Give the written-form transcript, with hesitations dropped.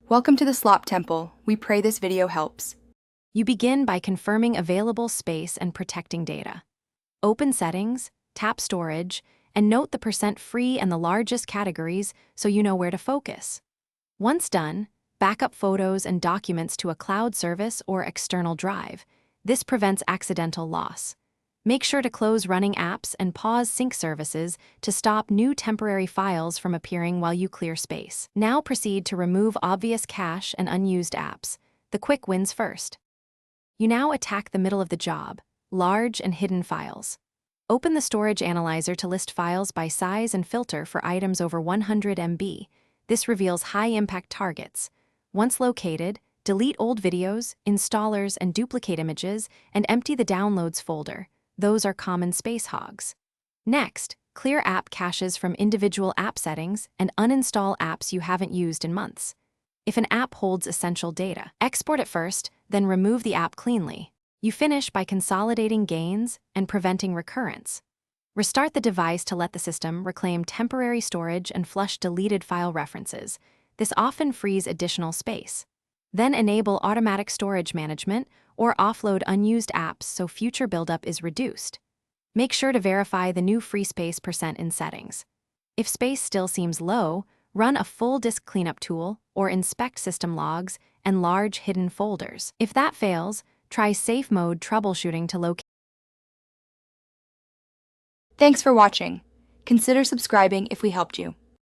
Welcome to the Slop Temple. We pray this video helps. You begin by confirming available space and protecting data. Open Settings, tap Storage, and note the % free and the largest categories so you know where to focus. Once done, backup photos and documents to a cloud service or external drive. This prevents accidental loss. Make sure to close running apps and pause sync services to stop new temporary files from appearing while you clear space. Now proceed to remove obvious cache and unused apps. The quick wins first. You now attack the middle of the job, large and hidden files. Open the Storage Analyzer to list files by size and filter for items over 100 MB. This reveals high-impact targets. Once located, delete old videos, installers, and duplicate images, and empty the Downloads folder. Those are common space hogs. Next, clear app caches from individual app settings and uninstall apps you haven't used in months. If an app holds essential data, export it first, then remove the app cleanly. You finish by consolidating gains and preventing recurrence. Restart the device to let the system reclaim temporary storage and flush deleted file references. This often frees additional space. Then enable automatic storage management or offload unused apps so future buildup is reduced. Make sure to verify the new free space % in settings. If space still seems low, run a full disk cleanup tool or inspect system logs and large hidden folders. If that fails, try safe mode troubleshooting to locate. Thanks for watching. Consider subscribing if we helped you.